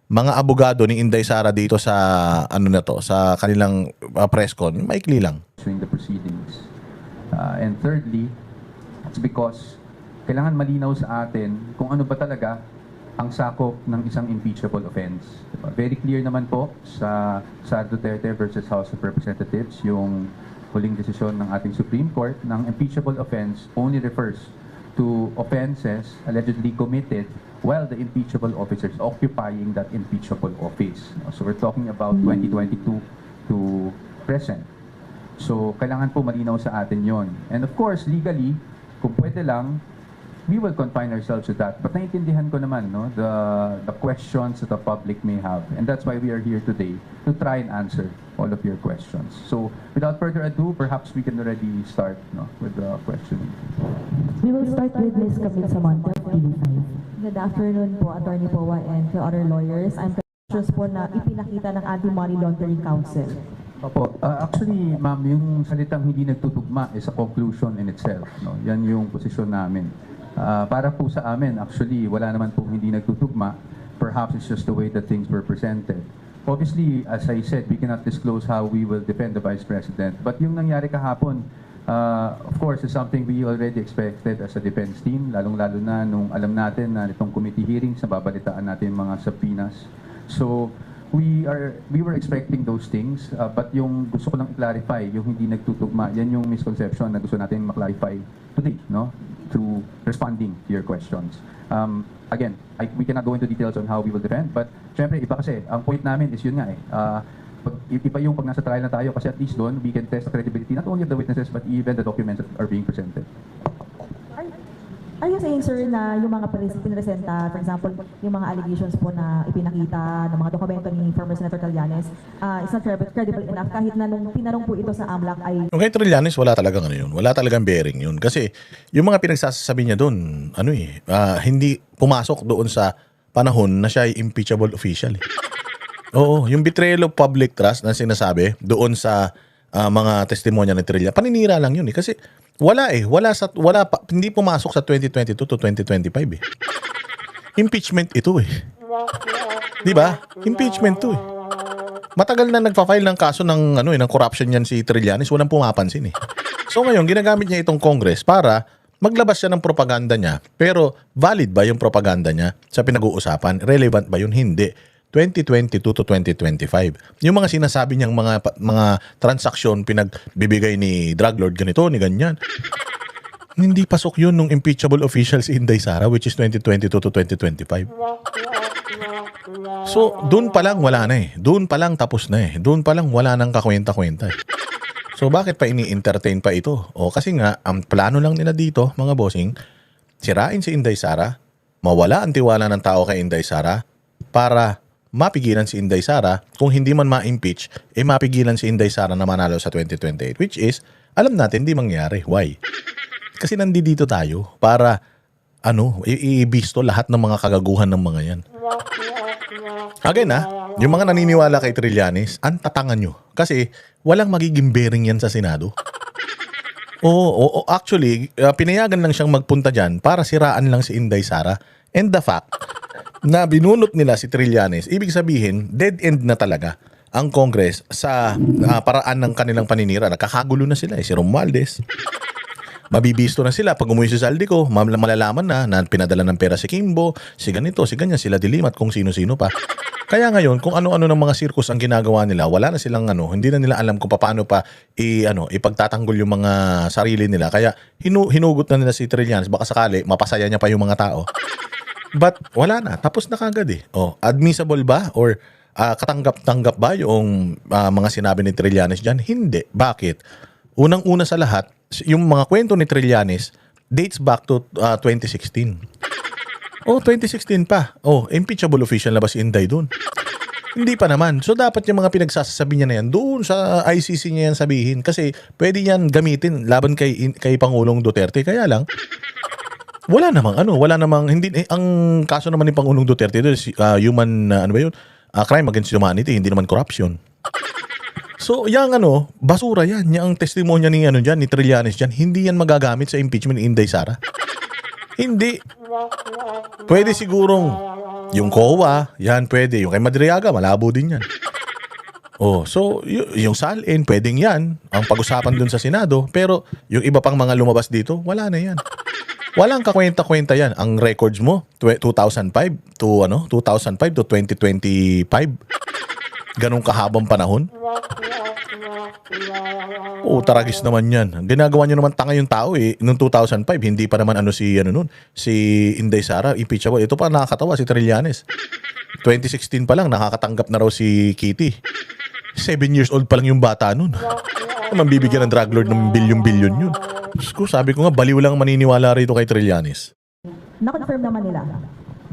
mga abogado ni Inday Sara dito sa sa kanilang press con, maikli lang. During the proceedings. And thirdly, it's because kailangan malinaw sa atin kung ano ba talaga ang sakop ng isang impeachable offense. Very clear naman po sa Duterte versus House of Representatives yung huling desisyon ng ating Supreme Court ng impeachable offense only refers to offenses allegedly committed while the impeachable officer is occupying that impeachable office. So we're talking about 2022 to present. So kailangan po malinaw sa atin yon. And of course, legally, kung pwede lang, we will confine ourselves to that. But naiintindihan ko naman the questions that the public may have. And that's why we are here today, to try and answer all of your questions. So without further ado, perhaps we can already start with the questioning. We will start with Ms. Camille Samonte of TV5. Good afternoon po, Attorney Powa and to other lawyers. I'm conscious po na ipinakita ng Anti-Money Laundering Council. Opo. Actually, ma'am, yung salitang hindi nagtutugma is a conclusion in itself. Yan yung posisyon namin. Para po sa amin, actually, wala naman po hindi nagtutugma. Perhaps it's just the way that things were presented. Obviously, as I said, we cannot disclose how we will defend the Vice President. But yung nangyari kahapon, of course, is something we already expected as a defense team, lalong-lalo na nung alam natin na itong committee hearings, nababalitaan natin mga subpoenas. So, we were expecting those things, but yung gusto ko lang i-clarify, yung hindi nagtutugma, yan yung misconception na gusto natin ma-clarify today, through responding to your questions. Again, we cannot go into details on how we will defend, but syempre, iba kasi, ang point namin is yun nga iba yung pag nasa trial na tayo kasi at least doon, we can test the credibility not only of the witnesses but even the documents that are being presented. Are you saying, sir, na yung mga pinresenta, for example, yung mga allegations po na ipinakita ng mga dokumento ni former Senator Trillanes, is not credible enough kahit na nung tinanong po ito sa AMLAC ay... Okay, Trillanes, wala talagang yun. Wala talagang bearing yun. Kasi yung mga pinagsasabi niya doon, hindi pumasok doon sa panahon na siya ay impeachable official. Oo, yung betrayal of public trust na sinasabi doon sa mga testimonya ni Trillanes, paninira lang yun kasi hindi pumasok sa 2022 to 2025 Impeachment ito 'Di ba? Impeachment to Matagal na nagfa-file ng kaso ng ng corruption yan si Trillanes, walang pumapansin So ngayon ginagamit niya itong Congress para maglabas siya ng propaganda niya. Pero valid ba yung propaganda niya sa pinag-uusapan? Relevant ba yun? Hindi. 2022 to 2025. Yung mga sinasabi niyang mga transaksyon pinagbibigay ni drug lord ganito, ni ganyan. Hindi pasok yun nung impeachable official si Inday Sara, which is 2022 to 2025. So, doon pa lang wala na Doon pa lang tapos na Doon pa lang wala nang kakwenta-kwenta So, bakit pa ini-entertain pa ito? Kasi nga, ang plano lang nila dito, mga bossing, sirain si Inday Sara, mawala ang tiwala ng tao kay Inday Sara, para mapigilan si Inday Sara, kung hindi man ma-impeach, mapigilan si Inday Sara na manalo sa 2028. Which is, alam natin, hindi mangyari. Why? Kasi nandito tayo para, ibisto lahat ng mga kagaguhan ng mga yan. Again, yung mga naniniwala kay Trillanes, ang tatangan nyo. Kasi, walang magiging bearing yan sa Senado. Actually, pinayagan lang siyang magpunta dyan para siraan lang si Inday Sara. And the fact na binunot nila si Trillanes, ibig sabihin, dead end na talaga ang Congress sa paraan ng kanilang paninira. Nakakagulo na sila. Si Romualdez, mabibisto na sila. Pag umuwi si Saldico, malalaman na pinadala ng pera si Kimbo, si ganito, si ganyan, sila Dilimat, kung sino-sino pa. Kaya ngayon, kung ano-ano ng mga circus ang ginagawa nila, wala na silang hindi na nila alam kung paano pa ipagtatanggol yung mga sarili nila. Kaya hinugot na nila si Trillanes, baka sakali mapasaya niya pa yung mga tao. But wala na, tapos na kagad admissible ba or katanggap-tanggap ba yung mga sinabi ni Trillanes dyan? Hindi. Bakit? Unang-una sa lahat, yung mga kwento ni Trillanes dates back to 2016. 2016 pa. Impeachable official na ba si Inday doon? Hindi pa naman. So dapat yung mga pinagsasabi niya na yan doon sa ICC niya yan sabihin kasi pwede yan gamitin laban kay Pangulong Duterte. Kaya lang wala namang hindi ang kaso naman ni Pangulong Duterte is human crime against humanity, hindi naman corruption. So, basura yan. Yung testimonya ni Trillanes diyan, hindi yan magagamit sa impeachment ni Inday Sara. Hindi. Pwede sigurong yung COA, yan pwede. Yung kay Madriaga, malabo din yan. Oh, so yung SALN, pwedeng yan. Ang pag-usapan dun sa Senado. Pero yung iba pang mga lumabas dito, wala na yan. Walang kakwenta-kwenta yan. Ang records mo, 2005 to 2025. Ganong kahabang panahon. Oo, taragis naman yan. Ginagawa nyo naman tanga yung tao eh. Noong 2005, hindi pa naman si Inday Sara, impeachable. Ito pa nakakatawa, si Trillanes. 2016 pa lang, nakakatanggap na raw si Kitty. 7 years old pa lang yung bata nun. Naman bibigyan ng drug lord ng bilyon-bilyon yun. Diyos ko, sabi ko nga, baliw lang maniniwala rito kay Trillanes. Na-confirm naman nila.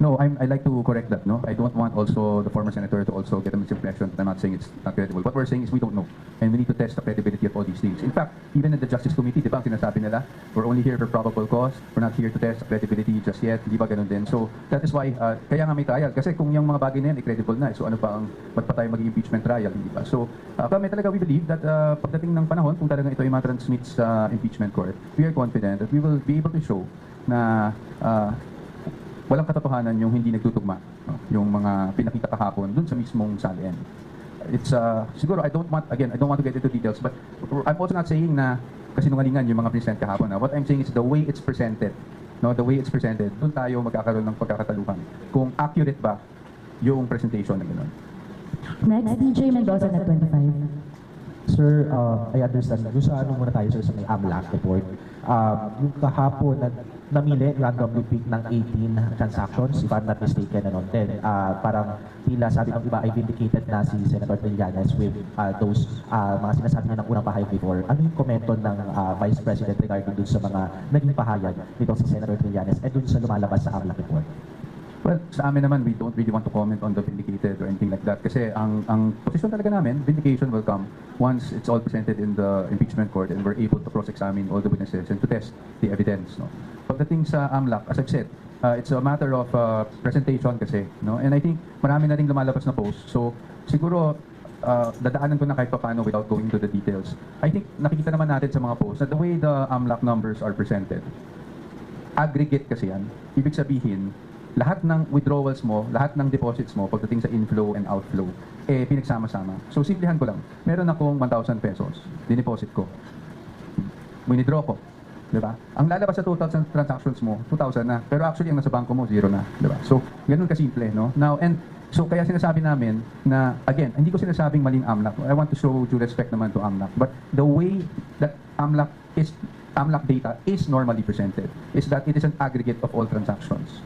No, I like to correct that. No, I don't want also the former senator to also get a misimpression that I'm not saying it's not credible. What we're saying is we don't know, and we need to test the credibility of all these things. In fact, even in the Justice Committee, di ba, ang sinasabi nila, we're only here for probable cause. We're not here to test the credibility just yet. Di ba ganun din? So that is why kaya nga may trial. Kasi kung yung mga bagay na yan, credible na. So ano pa ang ba't pa tayo mag-impeachment trial? Di ba? So kami talaga we believe that pagdating ng panahon, kung talagang ito ay matransmit sa impeachment court, we are confident that we will be able to show na walang katotohanan yung hindi nagtutugma, no? Yung mga pinakita kahapon dun sa mismong SALN. It's siguro I don't want to get into details, but I'm also not saying na kasinungalingan yung mga present kahapon. What I'm saying is the way it's presented, no, the way it's presented, dun tayo magkakaroon ng pagkakataluhan kung accurate ba yung presentation na gano'n. Next, DJ Mendoza na 25. Sir, I understand. Yung sa ano muna tayo, sir, sa may AMLAC report. Yung kahapon, namili, randomly pick ng 18 transactions, if I'm not mistaken, ano. Then, parang tila sabi ng iba ay vindicated na si Senator Trillanes with those mga sinasabi niya ng unang pahayag before. Ano yung komento ng Vice President regarding dun sa mga naging pahayag nitong si Senator Trillanes at dun sa lumalabas sa AMLAC report? Well, sa amin naman, we don't really want to comment on the vindicated or anything like that. Kasi ang posisyon talaga namin, vindication will come once it's all presented in the impeachment court and we're able to cross-examine all the witnesses and to test the evidence. No? Pagdating sa AMLAC, as I've said, it's a matter of presentation kasi. No? And I think marami na rin lumalabas na post. So siguro, dadaanan ko na kahit paano without going into the details. I think nakikita naman natin sa mga posts na the way the AMLAC numbers are presented, aggregate kasi yan. Ibig sabihin, lahat ng withdrawals mo, lahat ng deposits mo pagdating sa inflow and outflow, pinagsama-sama. So, simplihan ko lang. Meron akong 1,000 pesos. Dineposit ko. Withdraw ko. Diba? Ang lalabas sa total transactions mo, 2,000 na. Pero actually, ang nasa bangko mo, 0 na. Diba? So, ganun kasimple, no? Now, so, kaya sinasabi namin na, again, hindi ko sinasabing maling AMLAC. I want to show due respect naman to AMLAC. But the way that AMLAC data is normally presented is that it is an aggregate of all transactions.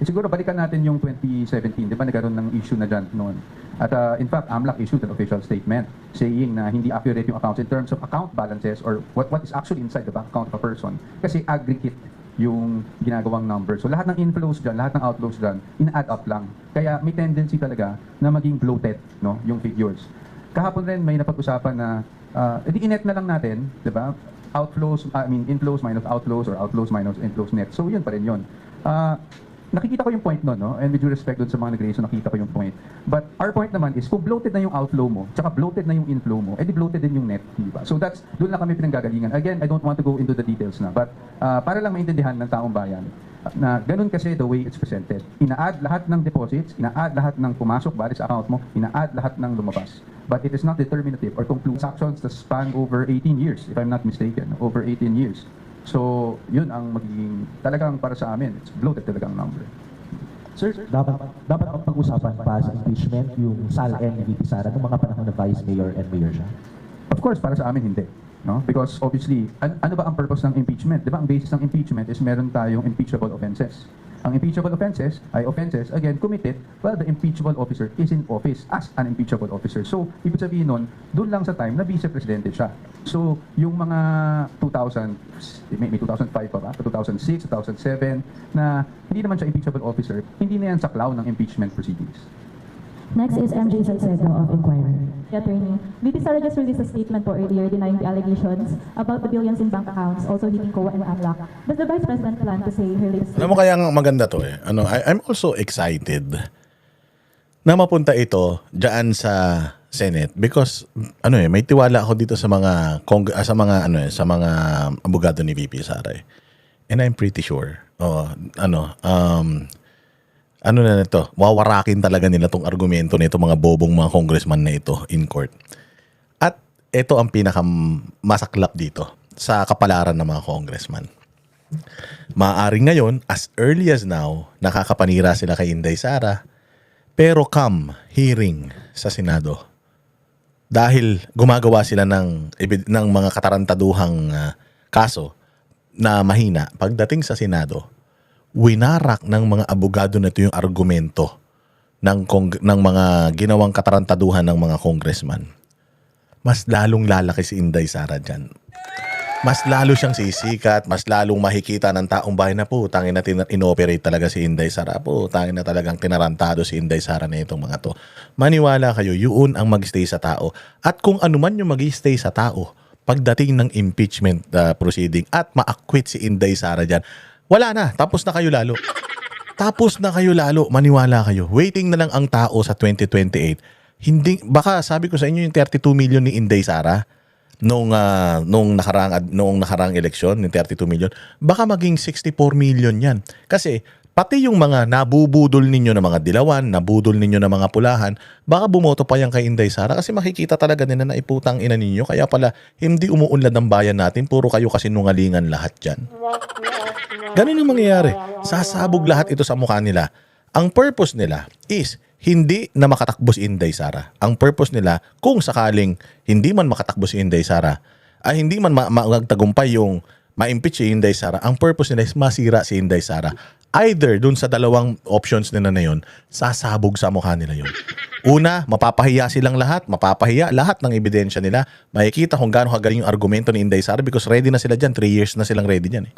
Siguro balikan natin yung 2017, di ba nagkaroon ng issue na dyan noon. At in fact, AMLAC issued an official statement saying na hindi accurate yung accounts in terms of account balances or what is actually inside the bank account of a person. Kasi aggregate yung ginagawang number. So lahat ng inflows dyan, lahat ng outflows dyan, in-add up lang. Kaya may tendency talaga na maging bloated, no, yung figures. Kahapon rin may napag-usapan na, i-net na lang natin, di ba? Inflows minus outflows or outflows minus inflows net. So yun pa rin yun. Nakikita ko yung point nun, no? And with due respect dun sa mga nag-raise, nakita ko yung point. But our point naman is, kung bloated na yung outflow mo, tsaka bloated na yung inflow mo, edi bloated din yung net, diba? So doon lang kami pinanggagalingan. Again, I don't want to go into the details na, but para lang maintindihan ng taong bayan, na ganun kasi the way it's presented. Ina-add lahat ng deposits, ina-add lahat ng pumasok bali sa account mo, ina-add lahat ng lumabas. But it is not determinative or conclude actions that span over 18 years, if I'm not mistaken, over 18 years. So, yun ang magiging, talagang para sa amin, it's bloated talagang number. Sir, dapat ang pag-usapan pa sa impeachment yung SALN ni VP Sara noong mga panahon na Vice Mayor and Mayor siya? Of course, para sa amin hindi. No? Because obviously, ano ba ang purpose ng impeachment? Di ba ang basis ng impeachment is meron tayong impeachable offenses. Ang impeachable offenses ay offenses, again, committed while the impeachable officer is in office as an impeachable officer. So, ibig sabihin nun, doon lang sa time na vice-presidente siya. So, yung mga may 2005 pa ba? 2006, 2007, na hindi naman siya impeachable officer, hindi na yan saklaw ng impeachment proceedings. Next is MJ Salcedo of Inquirer. Attorney, VP Sara just released a statement po earlier denying the allegations about the billions in bank accounts, also hitting COA and AMLAC. Does the Vice President plan to say her latest... Alam mo kaya maganda to eh. I'm also excited na mapunta ito dyan sa Senate because may tiwala ako dito sa mga sa mga abogado ni VP Sara eh. And I'm pretty sure, ano na nito, wawarakin talaga nila tong argumento nito mga bobong mga congressman na ito in court. At ito ang pinakamasaklap dito sa kapalaran ng mga congressman. Maaaring ngayon, as early as now, nakakapanira sila kay Inday Sara, pero come hearing sa Senado, dahil gumagawa sila ng mga katarantaduhang kaso na mahina, pagdating sa Senado, winarak ng mga abogado na ito yung argumento ng mga ginawang katarantaduhan ng mga congressman. Mas lalong lalaki si Inday Sara dyan. Mas lalo siyang sisikat, mas lalong makikita ng taong bayan na po, tangin na inoperate talaga si Inday Sara po, tangin na talagang tinarantado si Inday Sara na itong mga to. Maniwala kayo, yun ang mag-stay sa tao. At kung ano man yung mag-stay sa tao, pagdating ng impeachment proceeding at ma-acquit si Inday Sara dyan, wala na, tapos na kayo lalo. Tapos na kayo lalo, maniwala kayo. Waiting na lang ang tao sa 2028. Hindi, baka sabi ko sa inyo yung 32 million ni Inday Sara, nung nakarang eleksyon, yung 32 million, baka maging 64 million yan. Kasi pati yung mga nabubudol ninyo ng mga dilawan, nabudol ninyo ng mga pulahan, baka bumoto pa yan kay Inday Sara kasi makikita talaga nila na iputang ina ninyo. Kaya pala, hindi umuunlad ang bayan natin, puro kayo kasi nungalingan lahat dyan. Ganun yung mangyayari. Sasabog lahat ito sa mukha nila. Ang purpose nila is hindi na makatakbo si Inday Sara. Ang purpose nila, kung sakaling hindi man makatakbo si Inday Sara, ay hindi man magtagumpay yung ma-impeach si Inday Sara, ang purpose nila is masira si Inday Sara. Either dun sa dalawang options nila na yun, sasabog sa mukha nila yun. Una, mapapahiya silang lahat, mapapahiya lahat ng ebidensya nila. Makikita kung gaano kagaling yung argumento ni Inday Sara because ready na sila dyan, 3 years na silang ready dyan.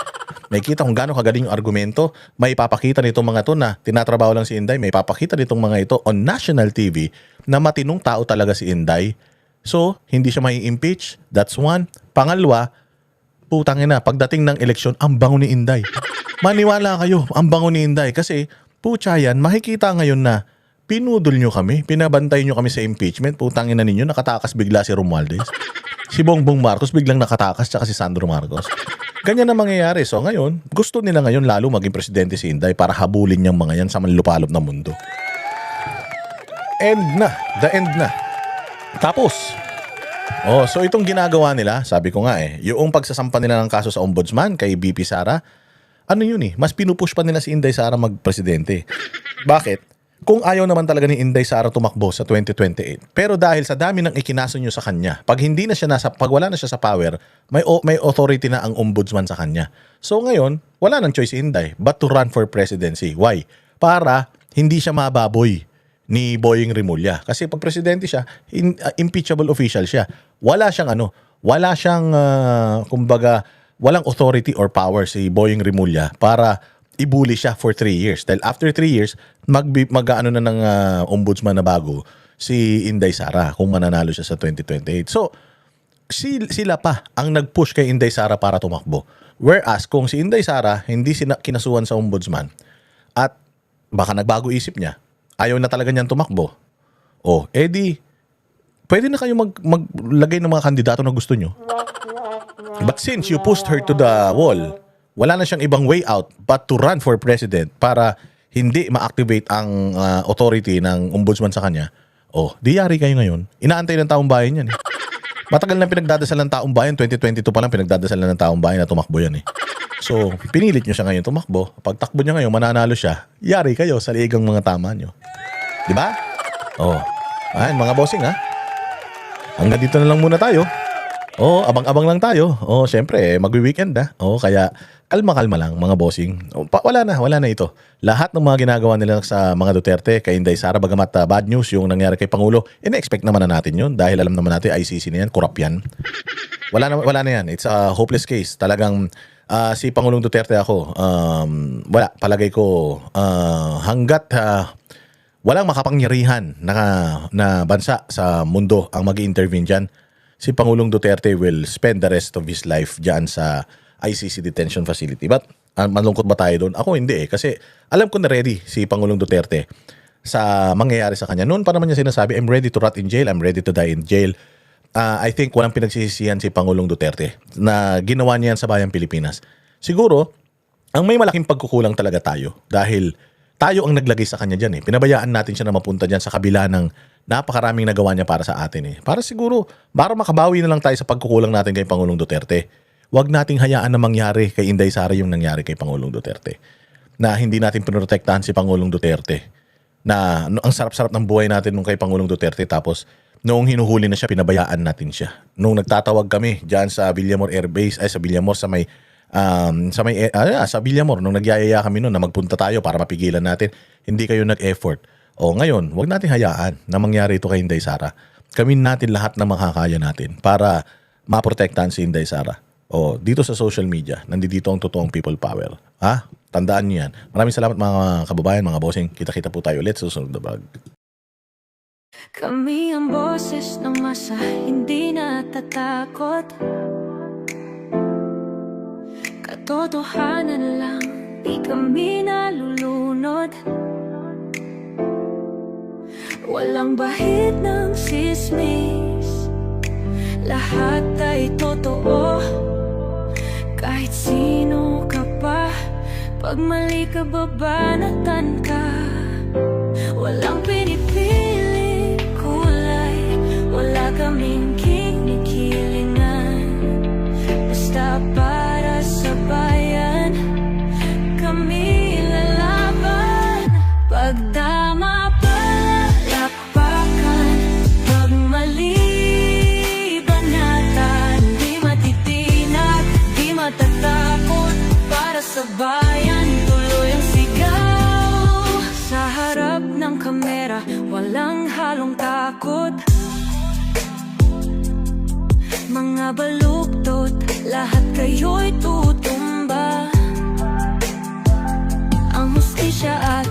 Makikita kung gaano kagaling yung argumento, may ipapakita nitong mga to na tinatrabaho lang si Inday, may ipapakita nitong mga ito on national TV na matinong tao talaga si Inday. So, hindi siya may impeach. That's one. Pangalawa, putangin na, pagdating ng eleksyon, ang bango ni Inday. Maniwala kayo, ang bango ni Inday. Kasi, putya yan, makikita ngayon na pinudol nyo kami, pinabantay nyo kami sa impeachment, putangin na ninyo, nakatakas bigla si Romualdez. Si Bongbong Marcos biglang nakatakas, tsaka si Sandro Marcos. Ganyan na mangyayari. So ngayon, gusto nila ngayon lalo maging presidente si Inday para habulin niyang mga yan sa manlupalop na mundo. End na. The end na. Tapos, so itong ginagawa nila, sabi ko nga yung pagsasampa nila ng kaso sa ombudsman kay BP Sara, ano yun mas pinupush pa nila si Inday Sara magpresidente. Bakit? Kung ayaw naman talaga ni Inday Sara tumakbo sa 2028. Pero dahil sa dami ng ikinaso nyo sa kanya, pag wala na siya sa power, may authority na ang ombudsman sa kanya. So ngayon, wala nang choice si Inday but to run for presidency. Why? Para hindi siya mababoy ni Boying Rimulya. Kasi pag presidente siya, impeachable official siya. Wala siyang kumbaga, walang authority or power si Boying Rimulya para ibuli siya for 3 years. Dahil after 3 years, mag-ano na ng ombudsman na bago si Inday Sara kung mananalo siya sa 2028. So, sila pa ang nag-push kay Inday Sara para tumakbo. Whereas, kung si Inday Sara hindi kinasuhan sa ombudsman at baka nagbago isip niya, ayaw na talaga niyang tumakbo, edi, pwede na kayo maglagay ng mga kandidato na gusto nyo. But since you pushed her to the wall, wala na siyang ibang way out but to run for president para hindi ma-activate ang authority ng ombudsman sa kanya. Di yari kayo ngayon. Inaantay ng taong bayan yan. Matagal na pinagdadasal ng taong bayan. 2022 pa lang pinagdadasal ng taong bayan na tumakbo yan. So, pinilit nyo siya ngayon tumakbo. Pag takbo niya ngayon, mananalo siya. Yari kayo sa liigang mga tama nyo. Diba? Ayan, mga bossing hanggang dito na lang muna tayo. Abang-abang lang tayo. Syempre, magwi-weekend kaya kalma-kalma lang mga bossing. Wala na ito. Lahat ng mga ginagawa nila sa mga Duterte kay Inday Sara, bagamat bad news yung nangyari kay Pangulo, ina-expect naman na natin yun dahil alam naman natin ICC na yan, korap yan. Wala na yan. It's a hopeless case. Talagang si Pangulong Duterte wala. Palagay ko hanggat walang makapangyarihan na bansa sa mundo ang mag-intervene dyan, si Pangulong Duterte will spend the rest of his life dyan sa ICC detention facility. But malungkot ba tayo doon? Ako hindi kasi alam ko na ready si Pangulong Duterte sa mangyayari sa kanya. Noon pa naman niya sinasabi, I'm ready to rot in jail, I'm ready to die in jail. I think walang pinagsisisihan si Pangulong Duterte na ginawa niya yan sa bayang Pilipinas. Siguro, Ang may malaking pagkukulang talaga tayo dahil tayo ang naglagay sa kanya dyan eh. Pinabayaan natin siya na mapunta dyan sa kabila ng napakaraming nagawa niya para sa atin eh. Para siguro, para makabawi na lang tayo sa pagkukulang natin kay Pangulong Duterte. Huwag nating hayaan na mangyari kay Inday Sara yung nangyari kay Pangulong Duterte. Na hindi natin pinoprotektahan si Pangulong Duterte. Na ang sarap-sarap ng buhay natin nung kay Pangulong Duterte tapos noong hinuhuli na siya, pinabayaan natin siya. Nung nagtatawag kami dyan sa Villamor Air Base, sa Villamor sa Villamor, nung nagyayaya kami noon na magpunta tayo para mapigilan natin, hindi kayo nag-effort. O ngayon, wag natin hayaan na mangyari ito kay Inday Sara. Gawin natin lahat na makakaya natin para maprotektahan si Inday Sara. O dito sa social media, nandito ang totoong people power. Ha? Tandaan niyo yan. Maraming salamat mga kababayan, mga bossing. Kita-kita po tayo ulit sa susunod na vlog. Kami ang boses ng masa, hindi natatakot. Katotohanan lang, di kami nalulunod. Walang bahid ng sismis, lahat ay totoo. Kahit sino ka pa, pag mali ka babanatan ka. Walang pinipili kulay, wala kaming kinikilingan. Basta para sa bayan, kami lalaban. Pagtama palakpakan, pag mali banatan. Di matitinag, di matatakot, para sa bayan tuloy ang sigaw. Sa harap ng kamera, walang halong takot. Mga baluktot, lahat kayo'y tutumba. Ang hustisya at